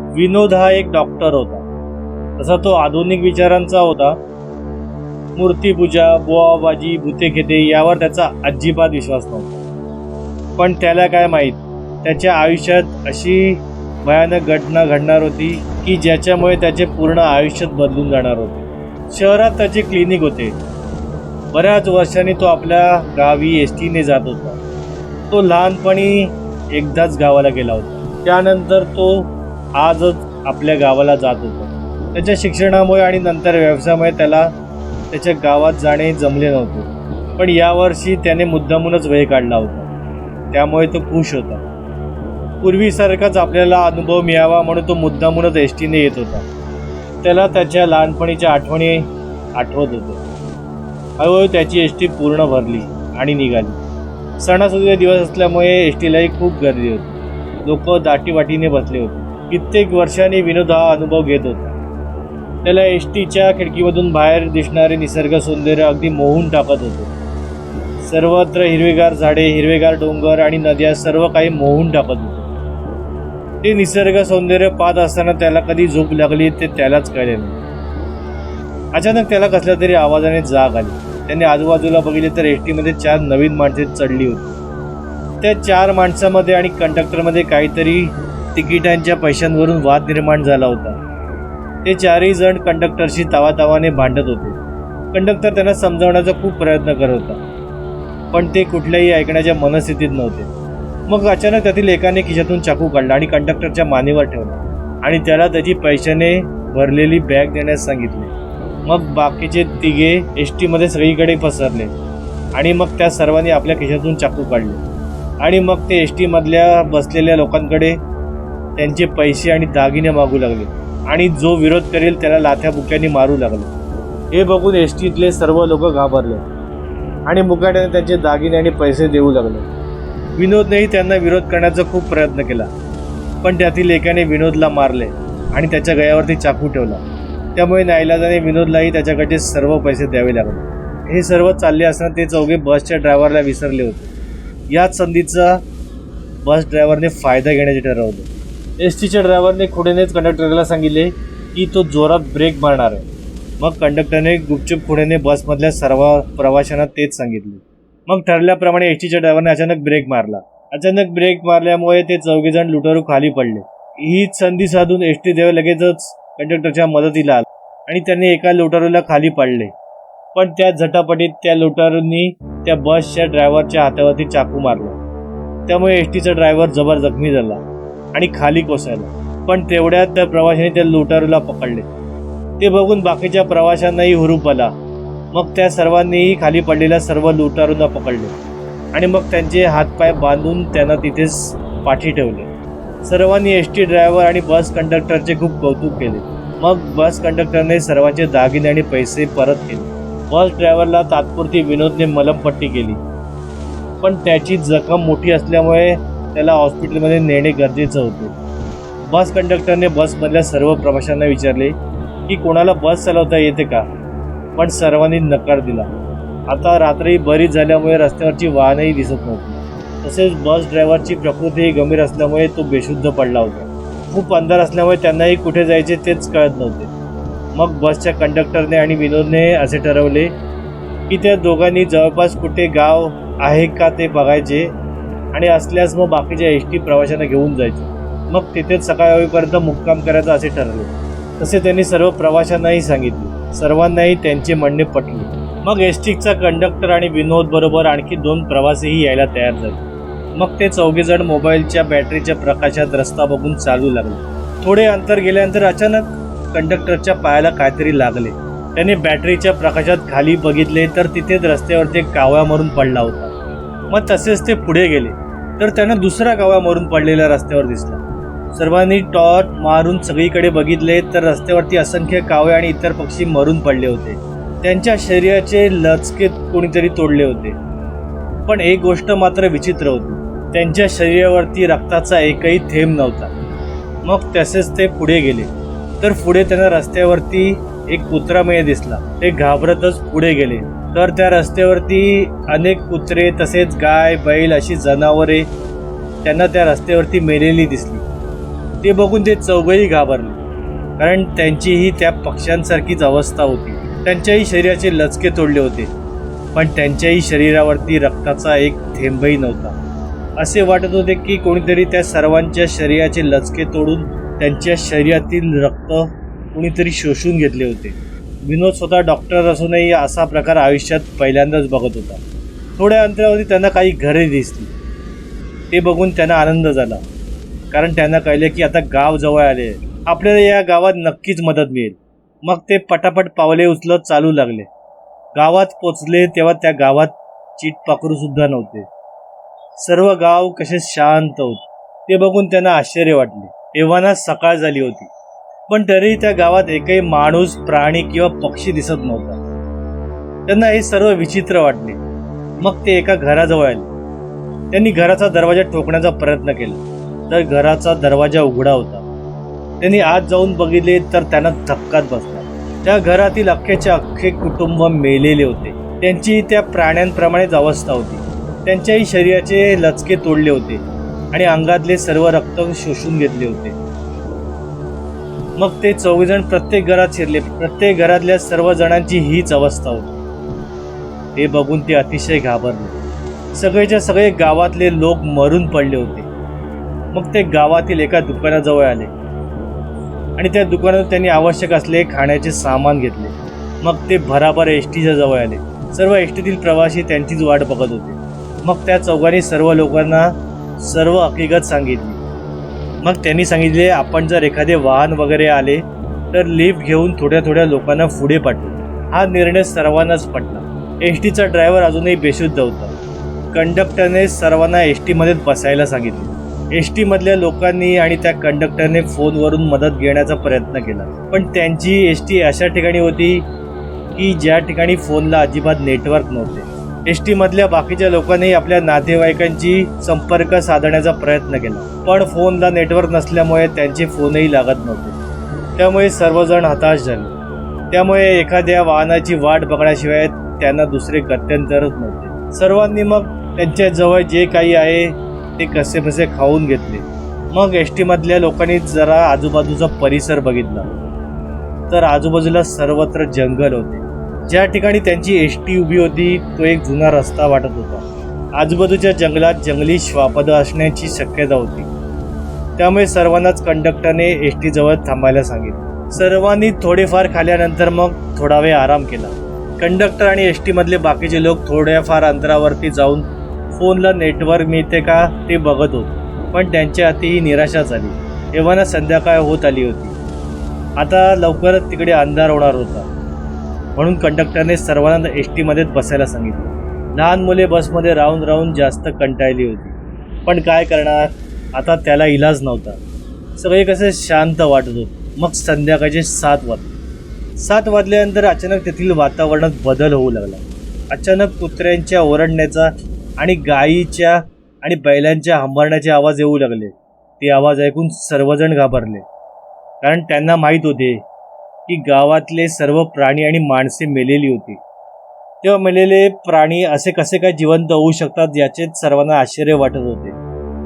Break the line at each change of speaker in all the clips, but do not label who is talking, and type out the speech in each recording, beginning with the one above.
विनोद हा एक डॉक्टर होता. तसा तो आधुनिक विचारांचा होता. मूर्तीपूजा, बुवाबाजी, भूतेखेते यावर त्याचा अजिबात विश्वास नव्हता. पण त्याला काय माहीत, त्याच्या आयुष्यात अशी भयानक घटना घडणार होती की ज्याच्यामुळे त्याचे पूर्ण आयुष्यात बदलून जाणार होते. शहरात त्याचे क्लिनिक होते. बऱ्याच वर्षांनी तो आपल्या गावी एसटीने जात होता. तो लहानपणी एकदाच गावाला गेला होता. त्यानंतर तो आजच आपल्या गावाला जात होता. त्याच्या शिक्षणामुळे आणि नंतर व्यवसायामुळे त्याला त्याच्या गावात जाणे जमले नव्हते. पण यावर्षी त्याने मुद्दामूनच वेळ काढला होता. त्यामुळे तो खुश होता. पूर्वीसारखाच आपल्याला अनुभव मिळावा म्हणून तो मुद्दामूनच एसटीने येत होता. त्याला त्याच्या लहानपणीच्या आठवणी आठवत होत्या. हळूहळू त्याची एसटी पूर्ण भरली आणि निघाली. सणासुदीचे दिवस असल्यामुळे एसटीलाही खूप गर्दी होती. लोक दाटीवाटीने बसले होते. कित्येक वर्षांनी विनोद हा अनुभव घेत होता. त्याला एसटीच्या खिडकीमधून बाहेर दिसणारे निसर्ग सौंदर्य अगदी मोहून टाकत होते. सर्वत्र हिरवेगार झाडे, हिरवेगार डोंगर आणि नद्या सर्व काही मोहून टाकत होते. ते निसर्ग सौंदर्य पाहत असताना त्याला कधी झोप लागली ते त्यालाच कळले नाही. अचानक त्याला कसल्या तरी आवाजाने जाग आली. त्याने आजूबाजूला बघितले तर एसटीमध्ये 4 नवीन माणसे चढली होती. त्या 4 माणसामध्ये आणि कंडक्टरमध्ये काहीतरी तिकिटांच्या पैशांवरून वाद निर्माण झाला होता. ते 4ही जण कंडक्टरशी तावातावाने भांडत होते. कंडक्टर त्यांना समजावण्याचा खूप प्रयत्न करत होता, पण ते कुठल्याही ऐकण्याच्या मनस्थितीत नव्हते. मग अचानक त्यातील एकाने खिशातून चाकू काढला आणि कंडक्टरच्या मानेवर ठेवला आणि त्याला त्याची पैशाने भरलेली बॅग देण्यास सांगितले. मग बाकीचे तिघे एसटीमध्ये सगळीकडे पसरले आणि मग त्या सर्वांनी आपल्या खिशातून चाकू काढले आणि मग ते एसटीमधल्या बसलेल्या लोकांकडे त्यांचे पैसे आणि दागिने मागू लागले आणि जो विरोध करेल त्याला लाथ्या बुक्यांनी मारू लागले. हे बघून एसटीतले सर्व लोक घाबरले आणि मुकाट्याने त्यांचे दागिने आणि पैसे देऊ लागले. विनोदनेही त्यांना विरोध करण्याचा खूप प्रयत्न केला, पण त्यातील एकाने विनोदला मारले आणि त्याच्या गळ्यावरती चाकू ठेवला. त्यामुळे नाईलाजाने विनोदलाही त्याच्याकडे सर्व पैसे द्यावे लागले. हे सर्व चालले असताना ते चौघे बसच्या ड्रायव्हरला विसरले होते. याच संधीचा बस ड्रायव्हरने फायदा घेण्याचे ठरवले. एसटीच्या ड्रायव्हरने खुणेनेच कंडक्टरला सांगितले की तो जोरात ब्रेक मारणार आहे. मग कंडक्टरने गुपचूप खुणेने बसमधल्या सर्व प्रवाशांना तेच सांगितले. मग ठरल्याप्रमाणे एसटीच्या ड्रायव्हरने अचानक ब्रेक मारला. अचानक ब्रेक मारल्यामुळे ते चौघेजण लुटारू खाली पडले. हीच संधी साधून एसटी ड्रायव्हर लगेचच कंडक्टरच्या मदतीला आला आणि त्यांनी एका लुटारूला खाली पाडले. पण त्या झटापटीत त्या लुटारूंनी त्या बसच्या ड्रायव्हरच्या हातावरती चाकू मारला. त्यामुळे एसटीचा ड्रायव्हर जबर जखमी झाला आणि खाली कोसळला. पण तेवढ्यात त्या प्रवाशाने त्या लुटारूला पकडले. ते बघून बाकीच्या प्रवाशांनाही हुरूप आला. मग त्या सर्वांनीही खाली पडलेल्या सर्व लुटारूंना पकडले आणि मग त्यांचे हातपाय बांधून त्यांना तिथेच पाठी ठेवले. सर्वांनी एसटी ड्रायव्हर आणि बस कंडक्टरचे खूप कौतुक केले. मग बस कंडक्टरने सर्वांचे दागिने आणि पैसे परत केले. बस ड्रायव्हरला तात्पुरती विनोदने मलमपट्टी केली, पण त्याची जखम मोठी असल्यामुळे त्याला हॉस्पिटलमध्ये नेणे गरजेचं होते. बस कंडक्टरने बसमधल्या सर्व प्रवाशांना विचारले की कोणाला बस चालवता येते का, पण सर्वांनी नकार दिला. आता रात्री बरीच झाल्यामुळे रस्त्यावरची वाहनही दिसत नव्हती. तसेच बस ड्रायव्हरची प्रकृतीही गंभीर असल्यामुळे तो बेशुद्ध पडला होता. खूप अंधार असल्यामुळे त्यांनाही कुठे जायचे तेच कळत नव्हते. मग बसच्या कंडक्टरने आणि विनोदने असे ठरवले की त्या दोघांनी जवळपास कुठे गाव आहे का ते बघायचे आणि असल्यास मग बाकीच्या एसटी प्रवाशांना घेऊन जायचे. मग तिथेच सकाळ होईपर्यंत मुक्काम करायचं असे ठरवले. तसे त्यांनी सर्व प्रवाशांनाही सांगितले. सर्वांनाही त्यांचे म्हणणे पटले. मग एसटीचा कंडक्टर आणि विनोद बरोबर आणखी 2 प्रवासीही यायला तयार झाले. मग ते चौघेजण मोबाईलच्या बॅटरीच्या प्रकाशात रस्ता बघून चालू लागले. थोडे अंतर गेल्यानंतर अचानक कंडक्टरच्या पायाला काहीतरी लागले. त्याने बॅटरीच्या प्रकाशात खाली बघितले तर तिथेच रस्त्यावरती एक कावळा मरून पडला होता. मग तसेच ते पुढे गेले तर त्यांना दुसरा कावळा मरून पडलेला रस्त्यावर दिसला. सर्वांनी टॉर्च मारून सगळीकडे बघितले तर रस्त्यावरती असंख्य कावळे आणि इतर पक्षी मरून पडले होते. त्यांच्या शरीराचे लचके कोणीतरी तोडले होते. पण एक गोष्ट मात्र विचित्र होती, त्यांच्या शरीरावरती रक्ताचा एकही थेंब नव्हता. मग तसेच ते पुढे गेले तर पुढे त्यांना रस्त्यावरती एक कुत्रा मेळ दिसला. ते घाबरतच पुढे गेले तर त्या रस्त्यावरती अनेक कुत्रे तसेच गाय बैल अशी जनावरे त्यांना त्या रस्त्यावरती मेलेली दिसली. ते बघून ते चौघही घाबरले, कारण त्यांचीही त्या पक्ष्यांसारखीच अवस्था होती. त्यांच्याही शरीराचे लचके तोडले होते, पण त्यांच्याही शरीरावरती रक्ताचा एक थेंबही नव्हता. असे वाटत होते की कोणीतरी त्या सर्वांच्या शरीराचे लचके तोडून त्यांच्या शरीरातील रक्त कोणीतरी शोषून घेतले होते. विनोद स्वतः डॉक्टर असूनही असा प्रकार आयुष्यात पहिल्यांदाच बघत होता. थोड्या अंतरावरती त्यांना काही घरे दिसली. ते बघून त्यांना आनंद झाला, कारण त्यांना कळले की आता गाव जवळ आले, आपल्याला या गावात नक्कीच मदत मिळेल. मग ते पटापट पावले उचलत चालू लागले. गावात पोचले तेव्हा त्या गावात चीटपाखरू सुद्धा नव्हते. सर्व गाव कसे शांत होते ते बघून त्यांना आश्चर्य वाटले. एव्हाना सकाळ झाली होती, पण तरीही त्या गावात एकही माणूस, प्राणी किंवा पक्षी दिसत नव्हता. त्यांना हे सर्व विचित्र वाटले. मग ते एका घराजवळ आले. त्यांनी घराचा दरवाजा ठोकण्याचा प्रयत्न केला, तर घराचा दरवाजा उघडा होता. त्यांनी आत जाऊन बघितले तर त्यांना धक्काच बसला. त्या घरातील अख्खेचे अख्खे कुटुंब मेलेले होते. त्यांची त्या प्राण्यांप्रमाणेच अवस्था होती. त्यांच्याही शरीराचे लचके तोडले होते आणि अंगातले सर्व रक्त शोषून घेतले होते. मग ते चौघजण प्रत्येक घरात शिरले. प्रत्येक घरातल्या सर्व जणांची हीच अवस्था होती. ते बघून ते अतिशय घाबरले. सगळेच्या सगळे गावातले लोक मरून पडले होते. मग ते गावातील एका दुकानाजवळ आले आणि त्या दुकानात त्यांनी आवश्यक असले खाण्याचे सामान घेतले. मग ते भराभर एसटीच्या जवळ आले. सर्व एसटीतील प्रवासी त्यांचीच वाट बघत होते. मग त्या चौघांनी सर्व लोकांना सर्व हकीकत सांगितली. मग त्यांनी सांगितले, आपण जर एखादे वाहन वगैरे आले तर लिफ्ट घेऊन थोड्या थोड्या लोकांना पुढे पाठवू. हा निर्णय सर्वांनाच पटला. एसटीचा ड्रायव्हर अजूनही बेशुद्ध होता. कंडक्टरने सर्वांना एसटीमध्येच बसायला सांगितले. एसटीमधल्या लोकांनी आणि त्या कंडक्टरने फोनवरून मदत घेण्याचा प्रयत्न केला, पण त्यांची एसटी अशा ठिकाणी होती की ज्या ठिकाणी फोनला अजिबात नेटवर्क नव्हते. एसटीमधल्या बाकीच्या लोकांनी आपल्या नातेवाईकांची संपर्क साधण्याचा प्रयत्न केला, पण फोनला नेटवर्क नसल्यामुळे त्यांचे फोनही लागत नव्हते. त्यामुळे सर्वजण हताश झाले. त्यामुळे एखाद्या वाहनाची वाट बघण्याशिवाय त्यांना दुसरे गत्यंतरच नव्हते. सर्वांनी मग त्यांच्या जवळ जे काही आहे ते कसेबसे खाऊन घेतले. मग एसटीमधल्या लोकांनी जरा आजूबाजूचा परिसर बघितला तर आजूबाजूला सर्वत्र जंगल होते. ज्या ठिकाणी त्यांची एसटी उभी होती तो एक जुना रस्ता वाटत होता. आजूबाजूच्या जंगलात जंगली श्वापद असण्याची शक्यता होती. त्यामुळे सर्वांनाच कंडक्टरने एसटी जवळ थांबायला सांगितले. सर्वांनी थोडेफार खाल्यानंतर मग थोडा वेळ आराम केला. कंडक्टर आणि एसटीमधले बाकीचे लोक थोड्याफार अंतरावरती जाऊन फोनला नेटवर्क मिळते का ते बघत होते, पण त्यांच्या हातीही निराशा झाली. एव्हाना संध्याकाळ होत आली होती. आता लवकरच तिकडे अंधार होणार होता, म्हणून कंडक्टरने सर्वांना एसटीमध्येच बसायला सांगितलं. लहान मुले बसमध्ये राहून राहून जास्त कंटाळली होती, पण काय करणार, आता त्याला इलाज नव्हता. सगळे कसे शांत वाटत होते. मग संध्याकाळचे 7 वाजले. 7 वाजल्यानंतर अचानक तेथील वातावरणात बदल होऊ लागला. अचानक कुत्र्यांच्या ओरडण्याचा आणि गायीच्या आणि बैलांच्या हंबरण्याचे आवाज येऊ लागले. ते आवाज ऐकून सर्वजण घाबरले, कारण त्यांना माहीत होते की गावातले सर्व प्राणी आणि माणसे मेलेली होती. तेव्हा मेलेले प्राणी असे कसे काय जिवंत होऊ शकतात याचेच सर्वांना आश्चर्य वाटत होते.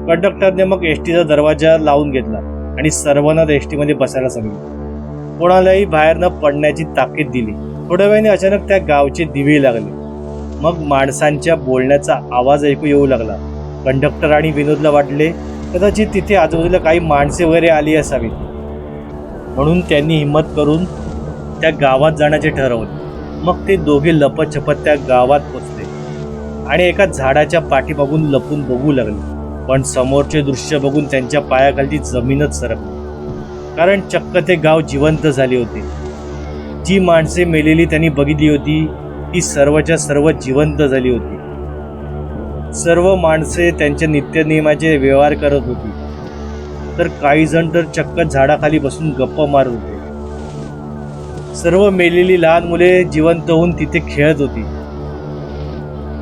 कंडक्टरने मग एसटीचा दरवाजा लावून घेतला आणि सर्वांना एसटीमध्ये बसायला सांगितले. कोणालाही बाहेर न पडण्याची ताकीद दिली. थोड्या वेळाने अचानक त्या गावचे दिवे लागले. मग माणसांच्या बोलण्याचा आवाज ऐकू येऊ लागला. कंडक्टर आणि विनोदला वाटले कदाचित तिथे आजूबाजूला काही माणसे वगैरे आली असावीत, म्हणून त्यांनी हिंमत करून त्या गावात जाण्याचे ठरवले. मग ते दोघे लपतछपत त्या गावात पोचले आणि एका झाडाच्या पाठीमागून लपून बघू लागले. पण समोरचे दृश्य बघून त्यांच्या पायाखालची जमीनच सरकली, कारण चक्क ते गाव जिवंत झाले होते. जी माणसे मेलेली त्यांनी बघितली होती ती सर्वच्या सर्व जिवंत झाली होती. सर्व माणसे त्यांच्या नित्यनियमाचे व्यवहार करत होती, तर काही जण तर चक्क झाडाखाली बसून गप्पा मारत होते. सर्व मेलेली लहान मुले जिवंत होऊन तिथे खेळत होती.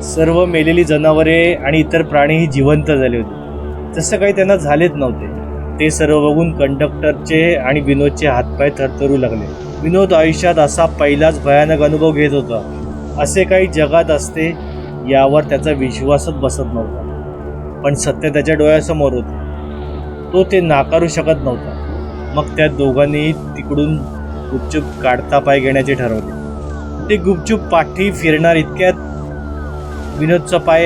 सर्व मेलेली जनावरे आणि इतर प्राणीही जिवंत झाले होते, जसं काही त्यांना झालेच नव्हते. ते सर्व बघून कंडक्टरचे आणि विनोदचे हातपाय थरथरू लागले. विनोद आयुष्यात असा पहिलाच भयानक अनुभव घेत होता. असे काही जगात असते यावर त्याचा विश्वासच बसत नव्हता, पण सत्य त्याच्या डोळ्यासमोर होते. तो ते नाकारू शकत नव्हता. मग त्या दोघांनी तिकडून गुपचूप काढता पाय घेण्याचे ठरवले. ते गुपचूप पाठी फिरणार इतक्यात विनोदचा पाय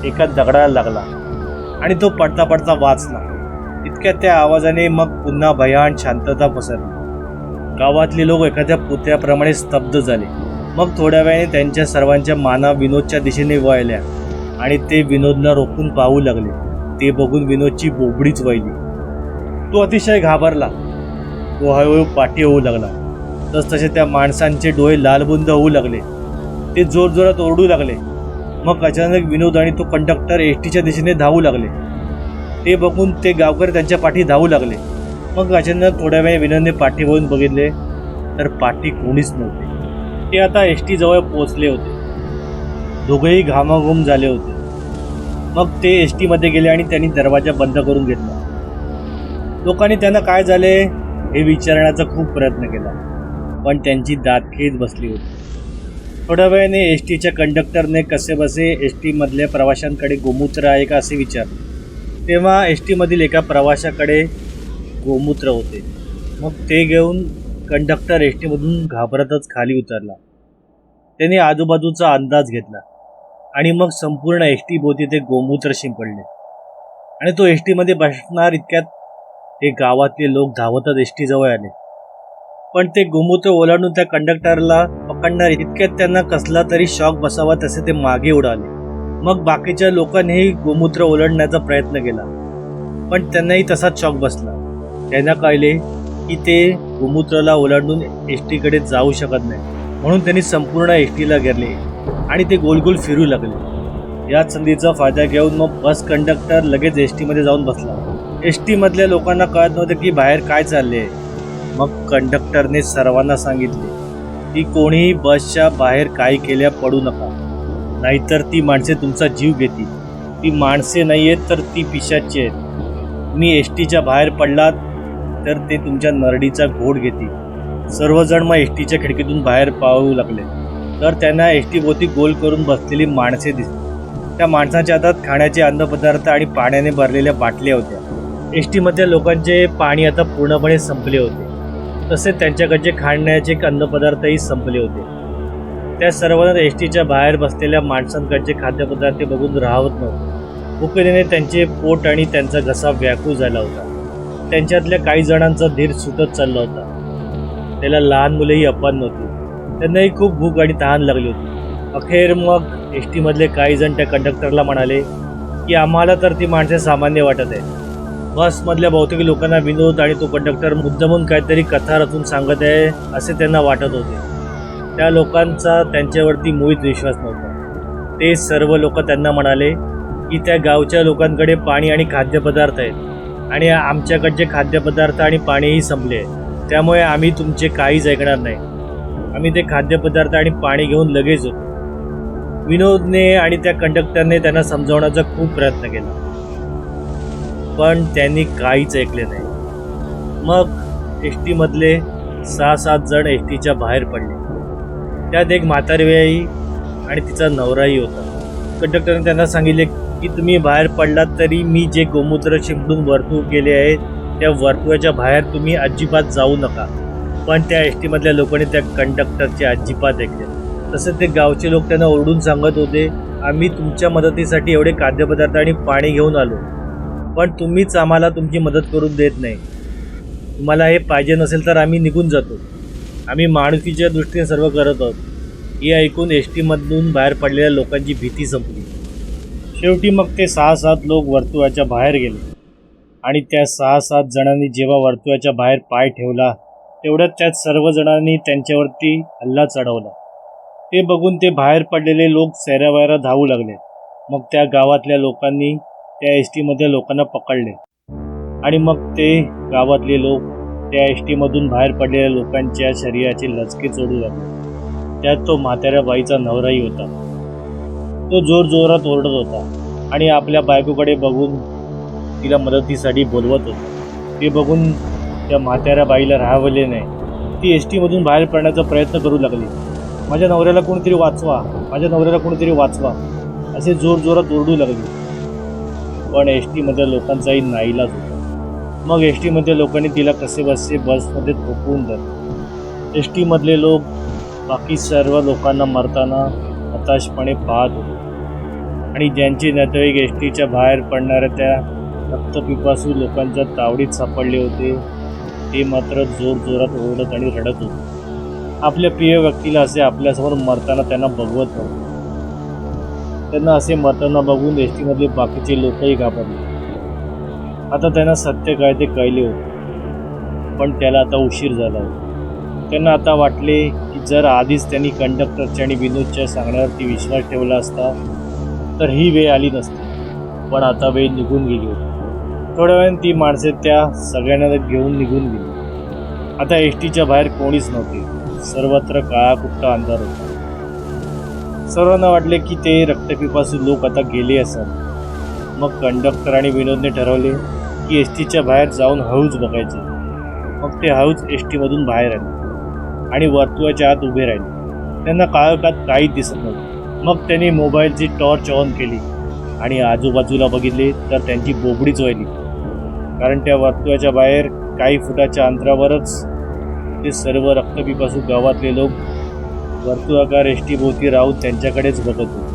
एका दगडाला लागला आणि तो पडता पडता वाचला. इतक्यात त्या आवाजाने मग पुन्हा भयान शांतता पसरली. गावातले लोक एखाद्या पुतळ्याप्रमाणे स्तब्ध झाले. मग थोड्या वेळाने त्यांच्या सर्वांच्या माना विनोदच्या दिशेने वळल्या आणि ते विनोदला रोखून पाहू लागले. ते बघून विनोदची बोबडीच वळली. तो अतिशय घाबरला. तो हळूहळू पाठी होऊ लागला. तसतसे त्या माणसांचे डोळे लालबुंद होऊ लागले. ते जोरजोरात ओरडू लागले. मग अचानक विनोद आणि तो कंडक्टर एसटीच्या दिशेने धावू लागले. ते बघून ते गावकरी त्यांच्या पाठी धावू लागले. मग अचानक थोड्या वेळ विनोदने पाठी वळून बघितले तर पाठी कोणीच नव्हते. ते आता एसटी जवळ पोहोचले होते. दोघेही घामाघूम झाले होते. मग ते एसटी मध्ये गेले आणि त्यांनी दरवाजा बंद करून घेतला. लोकांनी त्यांना काय झाले हे विचारण्याचा खूप प्रयत्न केला, पण त्यांची दातखीच बसली होती. थोड्या वेळाने एस टीच्या कंडक्टरने कसेबसे एस टीमधल्या प्रवाशांकडे गोमूत्र आहे का असे विचारले. तेव्हा एस टीमधील एका प्रवाशाकडे गोमूत्र होते. मग ते घेऊन कंडक्टर एस टीमधून घाबरतच खाली उतरला. त्याने आजूबाजूचा अंदाज घेतला आणि मग संपूर्ण एस टी भोवती ते गोमूत्र शिंपडले आणि तो एस टीमध्ये बसणार इतक्यात ते गावातले लोक धावतच एस टी जवळ आले. पण ते गोमूत्र ओलांडून त्या कंडक्टरला पकडणार इतक्यात त्यांना कसला तरी शॉक बसावा तसे ते मागे उडाले. मग बाकीच्या लोकांनीही गोमूत्र ओलांडण्याचा प्रयत्न केला, पण त्यांनाही तसाच शॉक बसला. त्यांना कळले की ते गोमूत्राला ओलांडून एस टीकडे जाऊ शकत नाही, म्हणून त्यांनी संपूर्ण एस टीला घेरले आणि ते गोलगोल फिरू लागले. याच संधीचा फायदा घेऊन मग बस कंडक्टर लगेच एस टीमध्ये जाऊन बसला. एस टीमधल्या लोकांना कळत नव्हतं की बाहेर काय चालले. मग कंडक्टरने सर्वांना सांगितले की कोणीही बसच्या बाहेर काही केल्या पडू नका, नाहीतर ती माणसे तुमचा जीव घेतील. ती माणसे नाही आहेत तर ती पिशाची आहेत. तुम्ही एस टीच्या बाहेर पडलात तर ते तुमच्या नरडीचा घोट घेतील. सर्वजण मग एस टीच्या खिडकीतून बाहेर पाहू लागले तर त्यांना एस टी भोवती गोल करून बसलेली माणसे दिसली. त्या माणसांच्या हातात खाण्याचे अन्नपदार्थ आणि पाण्याने भरलेल्या बाटल्या होत्या. एस टीमधल्या लोकांचे पाणी आता पूर्णपणे संपले होते, तसेच त्यांच्याकडचे खाण्याचे अन्नपदार्थही संपले होते. त्या सर्वांना एस टीच्या बाहेर बसलेल्या माणसांकडचे खाद्यपदार्थ बघून राहत नव्हते. भुकेने त्यांचे पोट आणि त्यांचा घसा व्याकुळ झाला होता. त्यांच्यातल्या काही जणांचा धीर सुटत चालला होता. त्याला लहान मुलेही अपान नव्हती. त्यांनाही खूप भूक आणि तहान लागली होती. अखेर मग एस टीमधले काही जण त्या कंडक्टरला म्हणाले की आम्हाला तर ती माणसे सामान्य वाटत आहे. बसमधल्या बहुतेक लोकांना विनोद आणि तो कंडक्टर मुद्दामून काहीतरी कथा रचून सांगत आहे असे त्यांना वाटत होते. त्या लोकांचा त्यांच्यावरती मुळीच विश्वास नव्हता. ते सर्व लोक त्यांना म्हणाले की त्या गावच्या लोकांकडे पाणी आणि खाद्यपदार्थ आहेत आणि आमच्याकडचे खाद्यपदार्थ आणि पाणीही संपले आहे, त्यामुळे आम्ही तुमचे काहीच ऐकणार नाही. आम्ही ते खाद्यपदार्थ आणि पाणी घेऊन लगेच होतो. विनोदने आणि त्या कंडक्टरने त्यांना समजावण्याचा खूप प्रयत्न केला, पण त्यांनी काहीच ऐकले नाही. मग एस टीमधले 6-7 जण एस टीच्या बाहेर पडले. त्यात एक म्हातारी बाई आणि तिचा नवराही होता. कंडक्टरने त्यांना सांगितले की तुम्ही बाहेर पडलात तरी मी जे गोमूत्र शिंपडून वर्तुळ केले आहे त्या वर्तुळाच्या बाहेर तुम्ही अजिबात जाऊ नका. पण त्या एस टीमधल्या लोकांनी त्या कंडक्टरचे अजिबात ऐकले. तसं ते गावचे लोक त्यांना ओरडून सांगत होते, आम्ही तुमच्या मदतीसाठी एवढे खाद्यपदार्थ आणि पाणी घेऊन आलो, पण तुम्हीच आम्हाला तुमची मदत करून देत नाही. तुम्हाला हे पाहिजे नसेल तर आम्ही निघून जातो. आम्ही माणुसकीच्या दृष्टीने सर्व करत आहोत. हे ऐकून एस टीमधून बाहेर पडलेल्या लोकांची भीती संपली. शेवटी मग ते 6-7 लोक वर्तुळाच्या बाहेर गेले आणि त्या 6-7 जणांनी जेव्हा वर्तुळाच्या बाहेर पाय ठेवला तेवढ्यात त्यात सर्व जणांनी त्यांच्यावरती हल्ला चढवला. ते बघून ते बाहेर पडलेले लोक सैरावैरा धावू लागले. मग त्या गावातल्या लोकांनी त्या एस टीमधल्या लोकांना पकडले आणि मग ते गावातले लोक त्या एस टीमधून बाहेर पडलेल्या लोकांच्या शरीराचे लचके चोडू लागले. त्यात तो म्हाताऱ्या बाईचा नवराही होता. तो जोरजोरात ओरडत होता आणि आपल्या बायकोकडे बघून तिला मदतीसाठी बोलवत होता. ते बघून त्या म्हाताऱ्या बाईला राहावले नाही. ती एस टीमधून बाहेर पडण्याचा प्रयत्न करू लागली. माझ्या नवऱ्याला कोणीतरी वाचवा, माझ्या नवऱ्याला कोणीतरी वाचवा असे जोरजोरात ओरडू लागली. पण एस टीमधल्या लोकांचाही नाईलाज होता. मग एस टीमध्ये लोकांनी तिला कसेबसे बसमध्ये थोपवून धरले. एस टीमधले लोक बाकी सर्व लोकांना मरताना हताशपणे पाहत होते आणि ज्यांचे नातेवाईक एस टीच्या बाहेर पडणाऱ्या त्या रक्तपिपासू लोकांच्या तावडीत सापडले होते ते मात्र जोरजोरात ओरडत आणि रडत होते. आपल्या प्रिय व्यक्तीला असे आपल्यासमोर मरताना त्यांना बघवत नव्हते. त्यांना असे मरताना बघून एस टीमधले बाकीचे लोकही घाबरले. आता त्यांना सत्य काय ते कळले होते, पण त्याला आता उशीर झाला होता. त्यांना आता वाटले की जर आधीच त्यांनी कंडक्टरच्या आणि विनोदच्या सांगण्यावरती विश्वास ठेवला असता तर ही वेळ आली नसती. पण आता वेळ निघून गेली होती. थोड्या वेळाने ती माणसे त्या सगळ्यांना घेऊन निघून गेली. आता एस टीच्या बाहेर कोणीच नव्हते. सर्वत्र काळाकुट्टा अंधार होता. सर्वांना वाटले की ते रक्तपिपासू लोक आता गेले असावे. मग कंडक्टर आणि विनोदने ठरवले की एस टीच्या बाहेर जाऊन हळूच बघायचे. मग ते हळूच एस टीमधून बाहेर आले आणि वर्तुळाच्या आत उभे राहिले. त्यांना काळोखात काहीच दिसत नव्हतं. मग त्यांनी मोबाईलची टॉर्च ऑन केली आणि आजूबाजूला बघितले तर त्यांची बोबडीच वळली. कारण त्या वर्तुळाच्या बाहेर काही फुटाच्या अंतरावरच ते सर्व रक्तपिपासू गावातले लोक वर्तुळाकार एस टी भोवती राहून त्यांच्याकडेच बघत होते.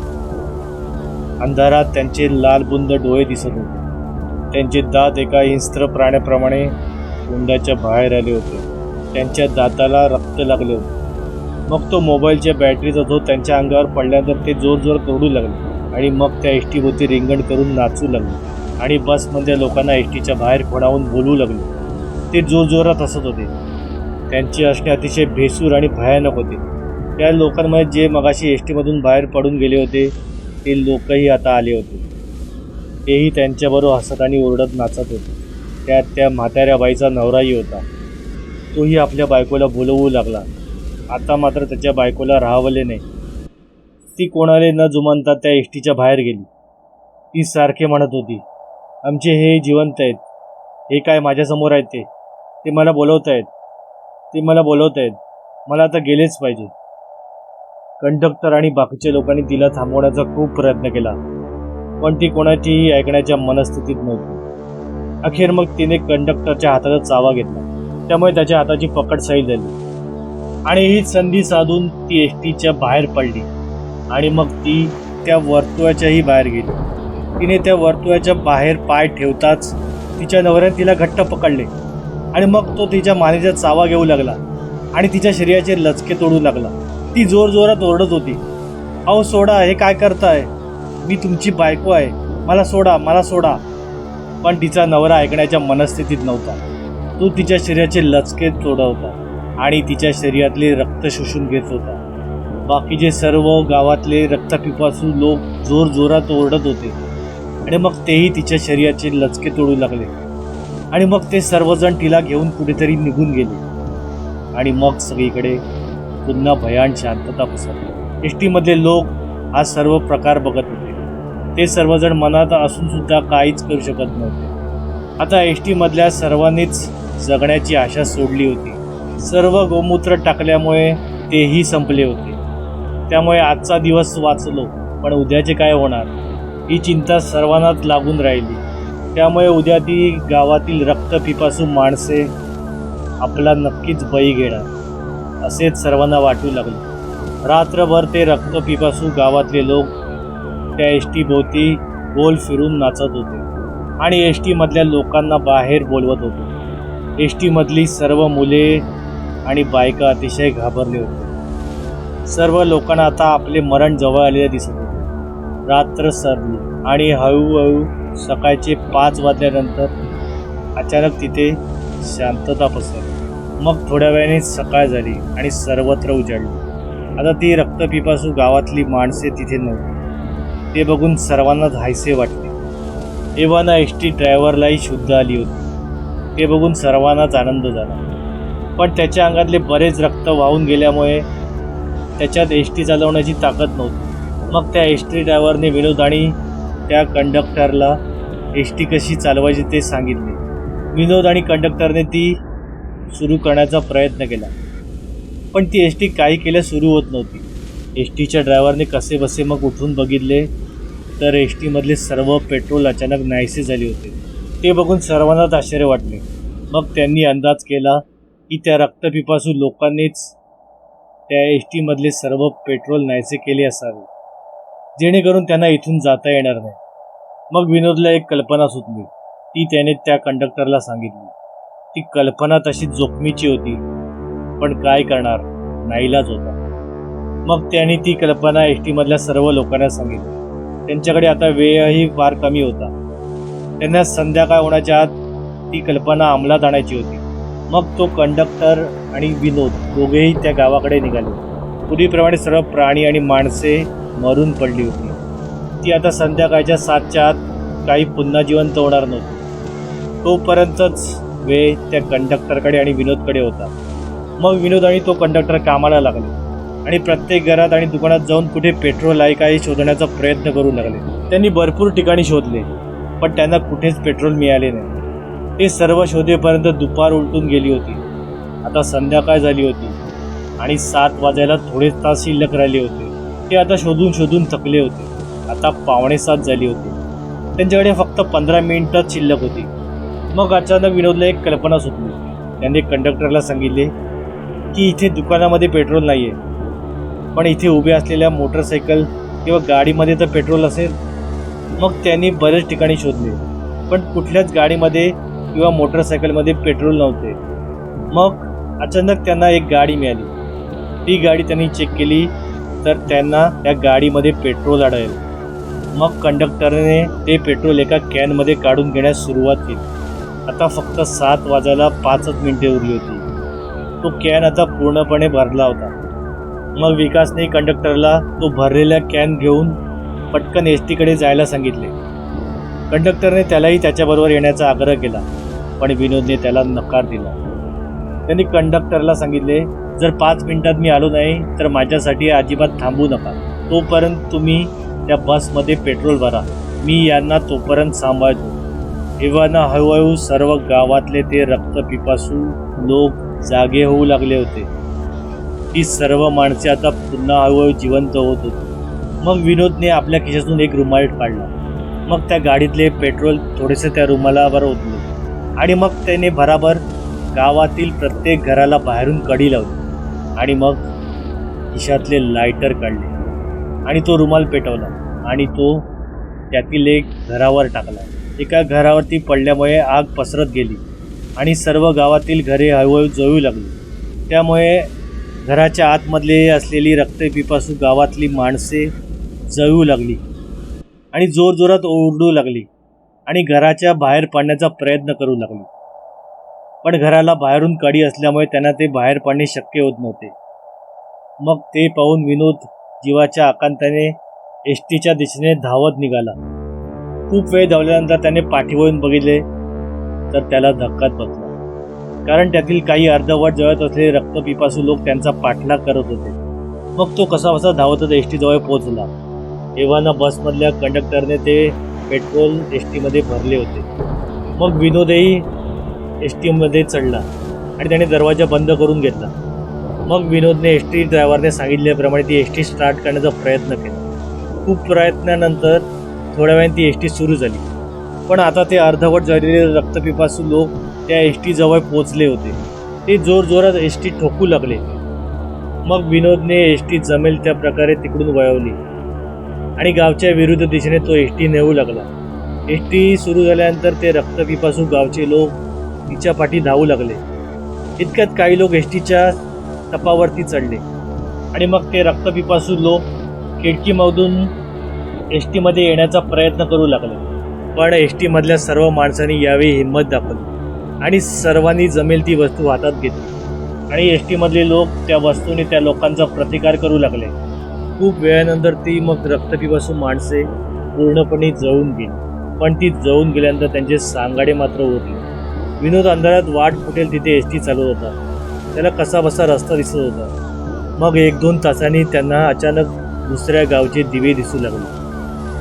अंधारात त्यांचे लालबुंद डोळे दिसत होते. त्यांचे दात एका हिंस्त्र प्राण्याप्रमाणे तोंडाच्या बाहेर आले होते. त्यांच्या दाताला रक्त लागले होते. मग तो मोबाईलच्या बॅटरीचा धो त्यांच्या अंगावर पडल्यानंतर ते जोरजोरात ओरडू लागले आणि मग त्या एस टी भोवती रिंगण करून नाचू लागले आणि बसमधल्या लोकांना एस टीच्या बाहेर खोडावून बोलवू लागले. ते जोरजोरात हसत होते. त्यांचे असणे अतिशय भेसूर आणि भयानक होते. त्या लोकांमध्ये जे मगाशी एस टीमधून बाहेर पडून गेले होते ते लोकही आता आले होते. तेही त्यांच्याबरोबर हसत आणि ओरडत नाचत होते. त्यात त्या म्हाताऱ्या बाईचा नवराही होता. तोही आपल्या बायकोला बोलवू लागला. आता मात्र त्याच्या बायकोला राहावले नाही. ती कोणाला न जुमानता त्या एस टीच्या बाहेर गेली. ती सारखे म्हणत होती, आमचे हे जिवंत आहेत. हे काय माझ्यासमोर आहेत ते मला बोलवत आहेत. मला आता गेलेच पाहिजे. कंडक्टर आणि बाकीच्या लोकांनी तिला थांबवण्याचा खूप प्रयत्न केला, पण ती कोणाचीही ऐकण्याच्या मनस्थितीत नव्हती. अखेर मग तिने कंडक्टरच्या हाताचा चावा घेतला. त्यामुळे त्याच्या हाताची पकड सैल झाली आणि ही संधी साधून ती एस टीच्या बाहेर पडली आणि मग ती त्या वर्तुळाच्याही बाहेर गेली. तिने त्या वर्तुळाच्या बाहेर पाय ठेवताच तिच्या नवऱ्याने तिला घट्ट पकडले आणि मग तो तिच्या मानेचा चावा घेऊ लागला आणि तिच्या शरीराचे लचके तोडू लागला. ती जोरजोरात ओरडत होती, अहो सोडा, हे काय करताय? मी तुमची बायको आहे, मला सोडा. पण तिचा नवरा ऐकण्याच्या मनस्थितीत नव्हता. तो तिच्या शरीराचे लचके तोडत होता आणि तिच्या शरीरातले रक्त शोषून घेत होता. बाकीचे सर्व गावातले रक्तपिपासू लोक जोरजोरात ओरडत होते आणि मग तेही तिच्या शरीराचे लचके तोडू लागले आणि मग ते सर्वजण तिला घेऊन कुठेतरी निघून गेले आणि मग सगळीकडे पुन्हा भयान शांतता पसरली. एस टीमधले लोक हा सर्व प्रकार बघत होते. ते सर्वजण मनात असून सुद्धा काहीच करू शकत नव्हते. आता एस टीमधल्या सर्वांनीच जगण्याची आशा सोडली होती. सर्व गोमूत्र टाकल्यामुळे तेही संपले होते. त्यामुळे आजचा दिवस वाचलो, पण उद्याचे काय होणार ही चिंता सर्वांनाच लागून राहिली. त्यामुळे उद्या ती गावातील रक्तपिपासू माणसे आपला नक्कीच बळी घेणार असेच सर्वांना वाटू लागले. रात्रभर ते रक्तपिपासू गावातले लोक त्या एस टी भोवती गोल फिरून नाचत होते आणि एस टीमधल्या लोकांना बाहेर बोलवत होते. एस टीमधली सर्व मुले आणि बायका अतिशय घाबरले होते. सर्व लोकांना आता आपले मरण जवळ आलेले दिसत होते. रात्र सरली आणि हळूहळू सकाळचे 5 वाजल्यानंतर अचानक तिथे शांतता पसरली. मग थोड्या वेळाने सकाळ झाली आणि सर्वत्र उजाडले. आता ती रक्तपिपासू गावातली माणसे तिथे नव्हती. ते बघून सर्वांनाच हायसे वाटले. एव्हाना एस टी ड्रायव्हरलाही शुद्ध आली होती. ते बघून सर्वांनाच आनंद झाला. पण त्याच्या अंगातले बरेच रक्त वाहून गेल्यामुळे त्याच्यात एस टी चालवण्याची ताकद नव्हती. मग त्या एस टी ड्रायव्हरने विनोद आणि त्या कंडक्टरला एस टी कशी चालवायची ते सांगितले. विनोद आणि कंडक्टरने ती सुरू करण्याचा प्रयत्न केला, पण ती एस टी काही केल्या सुरू होत नव्हती. एस टीच्या ड्रायव्हरने कसेबसे मग उठून बघितले तर एस टीमधले सर्व पेट्रोल अचानक नाहीसे झाले होते. ते बघून सर्वांनाच आश्चर्य वाटले. मग त्यांनी अंदाज केला की त्या रक्तपिपासू लोकांनीच त्या एस टीमधले सर्व पेट्रोल नाहीसे केले असावे, जेणेकरून त्यांना इथून जाता येणार नाही. मग विनोदला एक कल्पना सुचली. ती त्याने त्या कंडक्टरला सांगितली. ती कल्पना तशी जोखमीची होती, पण काय करणार, नाईलाज होता. मग त्याने ती कल्पना एस टीमधल्या सर्व लोकांना सांगितली. त्यांच्याकडे आता वेळही फार कमी होता. त्यांना संध्याकाळ होण्याच्या आत ती कल्पना अंमलात आणायची होती. मग तो कंडक्टर आणि विनोद दोघेही त्या गावाकडे निघाले. पूर्वीप्रमाणे सर्व प्राणी आणि माणसे मरून पडली होती. ती आता संध्याकाळच्या 7च्या आत काही पुन्हा जिवंत होणार नव्हती. तोपर्यंतच वेळ त्या कंडक्टरकडे आणि विनोदकडे होता. मग विनोद आणि तो कंडक्टर कामाला लागले आणि प्रत्येक घरात आणि दुकानात जाऊन कुठे पेट्रोल आहे काही शोधण्याचा प्रयत्न करू लागले. त्यांनी भरपूर ठिकाणी शोधले, पण त्यांना कुठेच पेट्रोल मिळाले नाही. ते सर्व शोधेपर्यंत दुपार उलटून गेली होती. आता संध्याकाळ झाली होती आणि 7 वाजायला थोडेच तास शिल्लक राहिले होते. ते आता शोधून शोधून थकले होते. आता 6:45 झाली होती. त्यांच्याकडे फक्त 15 मिनिटच शिल्लक होती. मग अचानक विनोदला एक कल्पना सुचली. त्याने कंडक्टरला सांगितले की इथे दुकानामध्ये पेट्रोल नाही आहे, पण इथे उभे असलेल्या मोटरसायकल किंवा गाडीमध्ये तर पेट्रोल असेल. मग त्यांनी बरेच ठिकाणी शोधले, पण कुठल्याच गाडीमध्ये किंवा मोटरसायकलमध्ये पेट्रोल नव्हते. मग अचानक त्यांना एक गाडी मिळाली. ती गाडी त्यांनी चेक केली तर त्यांना त्या गाडीमध्ये पेट्रोल आढळले. मग कंडक्टरने ते पेट्रोल एका कॅनमध्ये काढून घेण्यास सुरुवात केली. आता फक्त 7 वाजायला 5 मिनिटे उरली होती. तो कॅन आता पूर्णपणे भरला होता. मग विकासने कंडक्टरला तो भरलेला कॅन घेऊन पटकन एस टीकडे जायला सांगितले. कंडक्टरने त्यालाही त्याच्याबरोबर येण्याचा आग्रह केला, पण विनोदने त्याला नकार दिला. त्यांनी कंडक्टरला सांगितले, जर 5 मिनिटात मी आलो नाही तर माझ्यासाठी अजिबात थांबू नका. तोपर्यंत तुम्ही त्या बसमध्ये पेट्रोल भरा. मी यांना तोपर्यंत सांभाळतो. एव्हाना हळूहळू सर्व गावातले ते रक्तपिपासू लोक जागे होऊ लागले होते. ती सर्व माणसे आता पुन्हा हळूहळू जिवंत होत होती. मग विनोदने आपल्या खिशातून एक रुमाल काढला. मग त्या गाडीतले पेट्रोल थोडेसे त्या रुमालावर ओतले आणि मग त्याने भराभर गावातील प्रत्येक घराला बाहेरून कडी लावली आणि मग खिशातले लायटर काढले आणि तो रुमाल पेटवला आणि तो त्यातील एक घरावर टाकला. एका घरावरती पडल्यामुळे आग पसरत गेली आणि सर्व गावातील घरे हळूहळू जळू लागली. त्यामुळे घराच्या आतमधले असलेली रक्तपिपासू गावातली माणसे जळू लागली आणि जोरजोरात ओरडू लागली आणि घराच्या बाहेर पडण्याचा प्रयत्न करू लागली. पण घराला बाहेरून कडी असल्यामुळे त्यांना ते बाहेर पडणे शक्य होत नव्हते. मग ते पाहून विनोद जीवाच्या आकांताने एस टीच्या दिशेने धावत निघाला. खूप वेळ धावल्यानंतर त्याने पाठीवरून बघितले तर त्याला धक्काच बसला, कारण त्यातील काही अर्धवट जळत असलेले रक्तपिपासू लोक त्यांचा पाठलाग करत होते. मग तो कसाबसा धावतच एस टीजवळ पोहोचला. एव्हाना बसमधल्या कंडक्टरने ते पेट्रोल एस टीमध्ये भरले होते. मग विनोदही एस टीमध्ये चढला आणि त्याने दरवाजा बंद करून घेतला. मग विनोदने एस टी ड्रायव्हरने सांगितल्याप्रमाणे ती एस टी स्टार्ट करण्याचा प्रयत्न केला. खूप प्रयत्नानंतर थोड्या वेळाने ती एस टी सुरू झाली. पण आता ते अर्धवट जळलेले रक्तपिपासू लोक त्या एस टीजवळ पोचले होते. ते जोरजोरात एस टी ठोकू लागले. मग विनोदने एस टी जमेल त्या प्रकारे तिकडून वळवली आणि गावच्या विरुद्ध दिशेने तो एस टी नेऊ लागला. एस टी सुरू झाल्यानंतर ते रक्तपिपासू गावचे लोक तिच्या पाठी धावू लागले. इतक्यात काही लोक एस टीच्या टपावरती चढले आणि मग ते रक्तपिपासू लोक खिडकीमधून एस टीमध्ये येण्याचा प्रयत्न करू लागले. पण एस टीमधल्या सर्व माणसांनी यावेळी हिंमत दाखवली आणि सर्वांनी जमेल ती वस्तू हातात घेतली आणि एस टीमधले लोक त्या वस्तूने त्या लोकांचा प्रतिकार करू लागले. खूप वेळानंतर ती मग रक्तपिपासू माणसे पूर्णपणे जळून गेली. पण ती जळून गेल्यानंतर त्यांचे सांगाडे मात्र उरले. विनोद अंधारात वाट फुटेल तिथे एस टी चालवत होता. त्याला कसाबसा रस्ता दिसत होता. मग 1-2 तासांनी त्यांना अचानक दुसऱ्या गावचे दिवे दिसू लागले.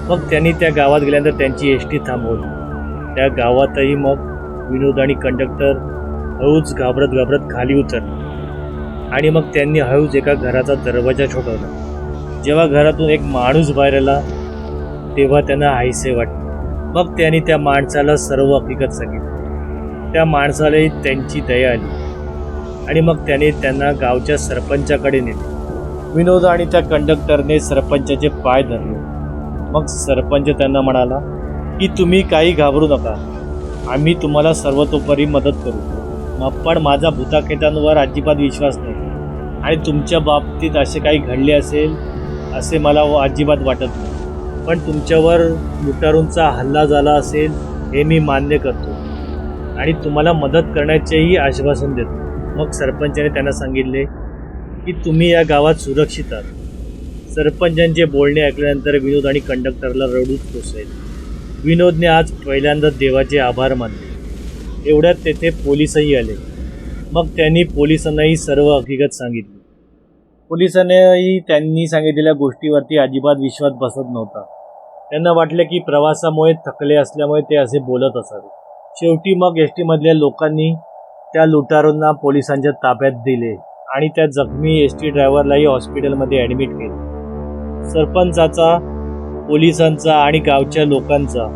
मग त्यांनी त्या गावात गेल्यानंतर त्यांची एस टी थांबवली. त्या गावातही मग विनोद आणि कंडक्टर हळूच घाबरत खाली उतरले आणि मग त्यांनी हळूच एका घराचा दरवाजा ठोठावला. जेव्हा घरातून एक माणूस बाहेर आला तेव्हा त्यांना हायसे वाटले. मग त्यांनी त्या माणसाला सर्व हकीकत सांगितली. त्या माणसालाही त्यांची दया आली आणि मग त्याने त्यांना गावच्या सरपंचाकडे नेले. विनोद आणि त्या कंडक्टरने सरपंचाचे पाय धरले. मग सरपंच त्यांना म्हणाला की तुम्ही काही घाबरू नका, आम्ही तुम्हाला सर्वतोपरी मदत करू. पण माझा भूताखेतांवर अजिबात विश्वास नाही आणि तुमच्या बाबतीत असे काही घडले असेल असे मला अजिबात वाटत नाही. पण तुमच्यावर लुटारूंचा हल्ला झाला असेल हे मी मान्य करतो आणि तुम्हाला मदत करण्याचेही आश्वासन देतो. मग सरपंचाने त्यांना सांगितले की तुम्ही या गावात सुरक्षित आहात. सरपंचांचे बोलणे ऐकल्यानंतर विनोद आणि कंडक्टरला रडूच कोसळले. विनोदने आज पहिल्यांदा देवाचे आभार मानले. एवढ्यात तेथे पोलिसही आले. मग त्यांनी पोलिसांनाही सर्व हकीकत सांगितली. पोलिसांनाही त्यांनी सांगितलेल्या गोष्टीवरती अजिबात विश्वास बसत नव्हता. त्यांना वाटले की प्रवासामुळे थकले असल्यामुळे ते असे बोलत असावे. शेवटी मग एस टीमधल्या लोकांनी त्या लुटारूंना पोलिसांच्या ताब्यात दिले आणि त्या जखमी एस टी ड्रायव्हरलाही हॉस्पिटलमध्ये ॲडमिट केले. सरपंचाचा, पोलिसांचा आणि गावच्या लोकांचा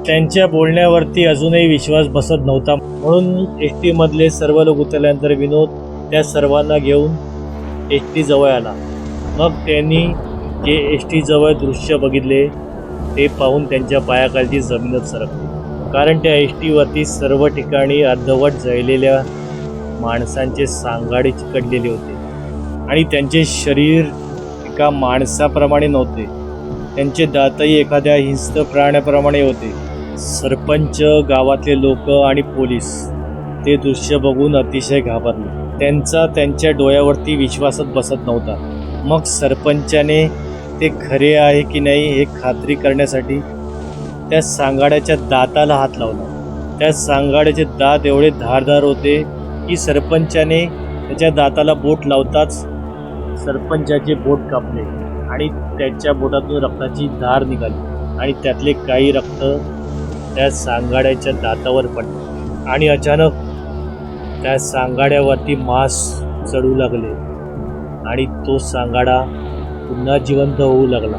त्यांच्या बोलण्यावरती अजूनही विश्वास बसत नव्हता. म्हणून एस टीमधले सर्व लोक उतरल्यानंतर विनोद त्या सर्वांना घेऊन एस टी जवळ आला. मग त्यांनी जे एस टी जवळ दृश्य बघितले ते पाहून त्यांच्या पायाखालची जमीनच सरकली. कारण त्या एस टीवरती सर्व ठिकाणी अर्धवट जळलेल्या माणसांचे सांगाडे चिकटलेले होते आणि त्यांचे शरीर एका माणसाप्रमाणे नव्हते. त्यांचे दातही एखाद्या हिंस्र प्राण्याप्रमाणे होते. सरपंच, गावातले लोक आणि पोलीस ते दृश्य बघून अतिशय घाबरले. त्यांच्या डोळ्यावरती विश्वासच बसत नव्हता. मग सरपंचाने ते खरे आहे की नाही हे खात्री करण्यासाठी त्या सांगाड्याच्या दाताला हात लावला. त्या सांगाड्याचे दात एवढे धारदार होते की सरपंचाने त्याच्या दाताला बोट लावताच सरपंचाचे बोट कापले आणि त्याच्या बोटातून रक्ताची धार निघाली आणि त्यातले काही रक्त त्या सांगाड्याच्या दातावर पडले आणि अचानक त्या सांगाड्यावरती मांस चढू लागले आणि तो सांगाडा पुन्हा जिवंत होऊ लागला.